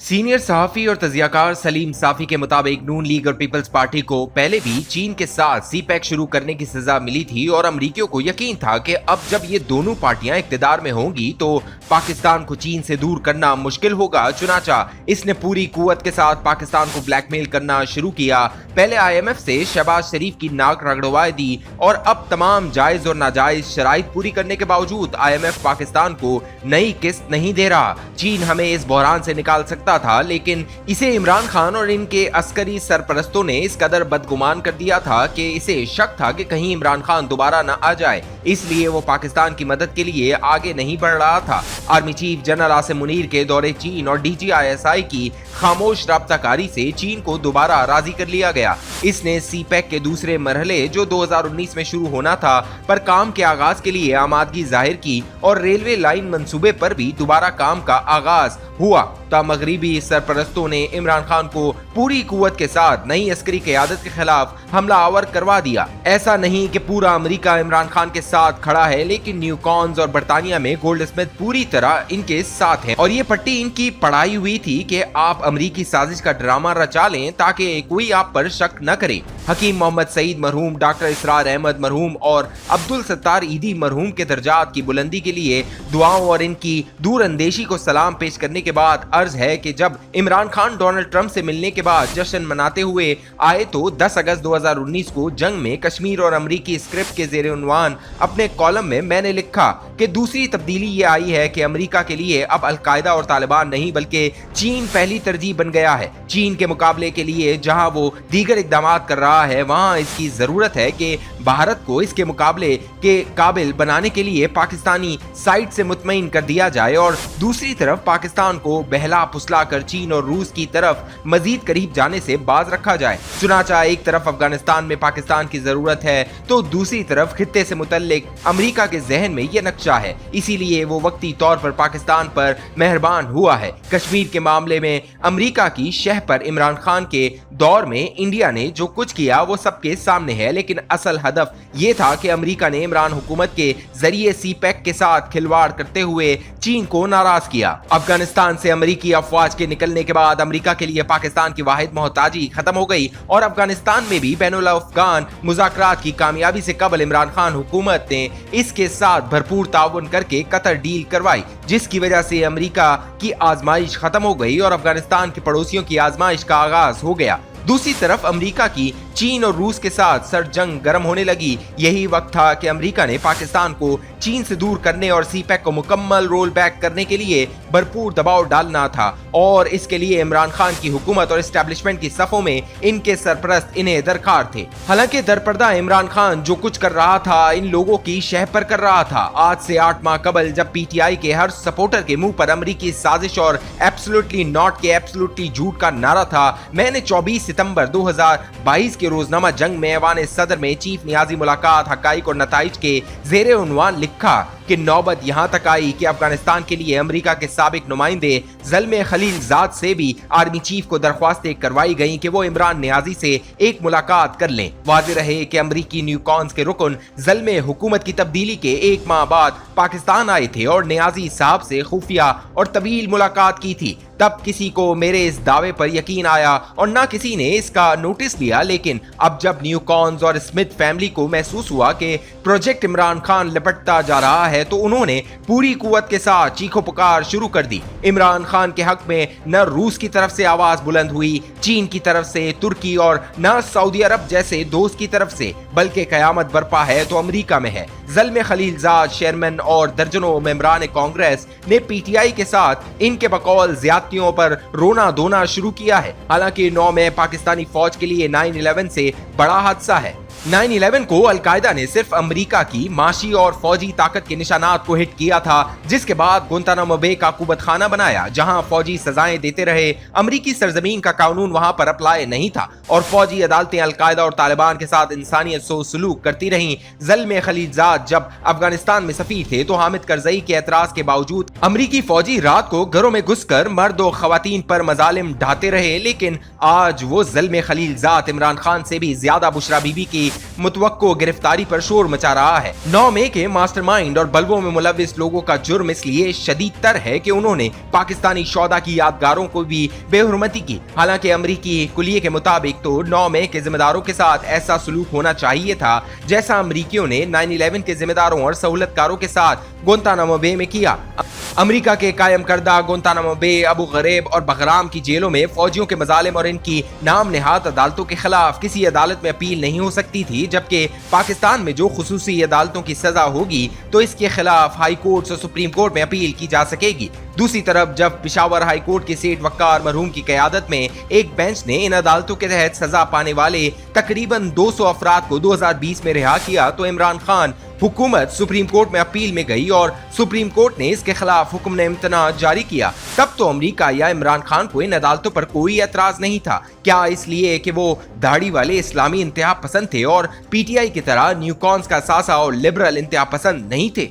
Senior सहाफी और तजियाकार सलीम साफी के मुताबिक नून लीग और पीपल्स पार्टी को पहले भी चीन के साथ सीपैक शुरू करने की सजा मिली थी और अमरीकियों को यकीन था कि अब जब ये दोनों पार्टियां इक्तिदार में होंगी तो पाकिस्तान को चीन से दूर करना मुश्किल होगा। चुनाचा इसने पूरी कुव्वत के साथ पाकिस्तान को ब्लैकमेल करना शुरू किया। पहले IMF से शहबाज शरीफ की नाक रगड़वा दी और अब तमाम जायज और नाजायज शराइत पूरी करने के बावजूद IMF पाकिस्तान को नई किस्त नहीं दे रहा। चीन हमें इस बहरान से निकाल सकता था, लेकिन इसे इमरान खान और इनके अस्करी सरपरस्तों ने इस कदर बदगुमान कर दिया था कि इसे शक था कि कहीं इमरान खान दोबारा न आ जाए, इसलिए वो पाकिस्तान की मदद के लिए आगे नहीं बढ़ रहा था। Army chief general Asim Munir के दौरे चीन और DGISI की खामोश राब्ताकारी से चीन को दोबारा राजी कर लिया गया। इसने सीपैक के दूसरे मरहले जो 2019 में शुरू होना था पर काम के आगाज के लिए आमादगी जाहिर की और रेलवे लाइन मंसूबे पर भी दोबारा काम का आगाज हुआ। मगरिबी सरपरस्तों ने इमरान खान को पूरी कुव्वत के साथ नई अस्करी क़यादत के खिलाफ हमला आवर करवा दिया। ऐसा नहीं कि पूरा अमेरिका इमरान खान के साथ खड़ा है, लेकिन न्यूकॉन्स और बरतानिया में गोल्डस्मिथ पूरी तरह इनके साथ हैं और ये पट्टी इनकी पढ़ाई हुई थी कि आप अमरीकी साजिश का ड्रामा रचा लें ताकि कोई आप पर शक न करे। हकीम मोहम्मद सईद मरहूम, डॉक्टर इसरार अहमद मरहूम और अब्दुल सत्तार ईदी मरहूम के दर्जात की बुलंदी के लिए दुआओं और इनकी दूर अंदेशी को सलाम पेश करने के बाद अर्ज है कि जब इमरान खान डोनाल्ड ट्रंप से मिलने के बाद जश्न मनाते हुए आए तो 10 अगस्त 2019 को जंग में कश्मीर और अमरीकी स्क्रिप्ट के ज़ेरे उन्वान अपने कॉलम में मैंने लिखा कि दूसरी तब्दीली ये आई है कि अमरीका के लिए अब अलकायदा और तालिबान नहीं बल्कि चीन पहली तरजीह बन गया है। चीन के मुकाबले के लिए जहां वो दीगर इकदाम कर रहा है वहां इसकी जरूरत है कि भारत को इसके मुकाबले के काबिल बनाने के लिए पाकिस्तानी साइड से मुतमईन कर दिया जाए और दूसरी तरफ पाकिस्तान को बहला फुसला कर चीन और रूस की तरफ मजीद करीब जाने से बाज रखा जाए। चुनाचा एक तरफ अफगानिस्तान में पाकिस्तान की जरूरत है तो दूसरी तरफ खित्ते से मुतल्लिक अमेरिका के जहन में यह नक्शा है, इसीलिए वो वक्ती तौर पर पाकिस्तान पर मेहरबान हुआ है। कश्मीर के मामले में अमेरिका की शह पर इमरान खान के दौर में इंडिया ने जो कुछ किया वो सबके सामने है, लेकिन असल हदफ ये था कि अमेरिका ने इमरान हुकूमत के जरिए सीपैक के साथ खिलवाड़ करते हुए चीन को नाराज किया। अफगानिस्तान से अमेरिकी अफवाज के निकलने के बाद अमेरिका के लिए पाकिस्तान की वाहिद मोहताजी खत्म हो गई और अफगानिस्तान में भी बैनुल अफगान मुज़ाकरात की कामयाबी से कबल इमरान खान हुकूमत ने इसके साथ भरपूर ताउन करके कतर डील करवाई, जिसकी वजह से अमेरिका की आजमाइश खत्म हो गई और अफगानिस्तान के पड़ोसियों की आजमाइश का आगाज हो गया। दूसरी तरफ अमेरिका की चीन और रूस के साथ सर्द जंग गर्म होने लगी। यही वक्त था कि अमेरिका ने पाकिस्तान को चीन से दूर करने और सीपैक को मुकम्मल रोल बैक करने के लिए भरपूर दबाव डालना था और इसके लिए इमरान खान की हुकूमत और एस्टेब्लिशमेंट की सफों में इनके सरपरस्त इन्हें दरकार थे। हालांकि दरपर्दा इमरान खान जो कुछ कर रहा था इन लोगों की शह पर कर रहा था। आज से 8 माह कबल जब PTI के हर सपोर्टर के मुंह पर अमेरिकी साजिश और एब्सोल्युटली नॉट के एब्सोल्युटली झूठ का नारा था, मैंने 24 सितंबर 2022 के रोजनामा जंग में ऐवान सदर में चीफ नियाजी मुलाकात हकाइक और नताइज के ज़ेरे उन्वान लिखा कि नौबत यहाँ तक आई कि अफगानिस्तान के लिए अमेरिका के साबिक नुमाइंदे ज़ल्मे खलीलजाद से भी आर्मी चीफ को दरख्वास्तें करवाई गईं कि वो इमरान नियाजी से एक मुलाकात कर लें। वाज़ेह रहे कि अमरीकी न्यूकॉन्स के रुकन ज़ल्मे हुकूमत की तब्दीली के 1 माह बाद पाकिस्तान आए थे और नियाजी साहब से खुफिया और तवील मुलाकात की थी। तब किसी को मेरे इस दावे पर यकीन आया और ना किसी ने इसका नोटिस लिया, लेकिन अब जब न्यूकॉन्स और स्मिथ फैमिली को महसूस हुआ कि प्रोजेक्ट इमरान खान लिपटता जा रहा है तो उन्होंने पूरी कुव्वत के साथ चीखो पुकार शुरू कर दी। इमरान खान के हक में न रूस की तरफ से आवाज बुलंद हुई, चीन की तरफ से, तुर्की और न सऊदी अरब जैसे दोस्त की तरफ से, बल्कि कयामत बरपा है तो अमेरिका में है। ज़ल्मे खलीलजाद शेयरमैन और दर्जनों मेंबरान कांग्रेस ने PTI के साथ इनके बकौल ज्यादतियों पर रोना धोना शुरू किया है। हालांकि 9 मई पाकिस्तानी फौज के लिए 9/11 से बड़ा हादसा है। 9/11 को अलकायदा ने सिर्फ अमेरिका की माशी और फौजी ताकत के निशानात को हिट किया था, जिसके बाद गुंतानामो बे का कुबत खाना बनाया जहां फौजी सजाएं देते रहे। अमेरिकी सरजमीन का कानून वहां पर अप्लाई नहीं था और फौजी अदालतें अलकायदा और तालिबान के साथ इंसानियत से सलूक करती रहीं। ज़ल्मे खलीलजाद जब अफगानिस्तान में सफीर थे तो हामिद करजई के एतराज के बावजूद अमेरिकी फौजी रात को घरों में घुसकर मर्द और खवातीन पर मजालिम ढाते रहे, लेकिन आज वो ज़ल्मे खलीलजाद इमरान खान से भी ज्यादा बुशरा बीबी की की मुतवक्को गिरफ्तारी पर शोर मचा रहा है। 9 मई के मास्टरमाइंड और बल्बों में मुलविस लोगों का जुर्म इसलिए शदीद तर है कि उन्होंने पाकिस्तानी शौदा की यादगारों को भी बेहुरमती की। हालांकि अमरीकी कुलिये के मुताबिक तो 9 मई के जिम्मेदारों के साथ ऐसा सलूक होना चाहिए था जैसा अमरीकियों ने 9/11 के जिम्मेदारों और सहूलतकारों के साथ गुंतानामो बे में किया। अमेरिका के कायम करदा गुंतानामो बे, अबू गरीब और बगराम की जेलों में फौजियों के मजालिम और इनकी नाम नेहाद अदालतों के खिलाफ किसी अदालत में अपील नहीं हो सकती थी, जबकि पाकिस्तान में जो खुसूसी अदालतों की सजा होगी तो इसके खिलाफ हाई कोर्ट और सुप्रीम कोर्ट में अपील की जा सकेगी। दूसरी तरफ जब पिशावर हाई कोर्ट के सेठ वक्कार मरहूम की क़यादत में एक बेंच ने इन अदालतों के तहत सजा पाने वाले तकरीबन 200 अफराद को 2020 में रिहा किया तो इमरान खान हुकूमत सुप्रीम कोर्ट में अपील में गई और सुप्रीम कोर्ट ने इसके खिलाफ हुक्म इम्तना जारी किया। तब तो अमेरिका या इमरान खान को इन अदालतों पर कोई एतराज नहीं था। क्या इसलिए कि वो दाढ़ी वाले इस्लामी इंतहा पसंद थे और पीटीआई की तरह न्यूकॉन्स का सासा और लिबरल इंतहा पसंद नहीं थे।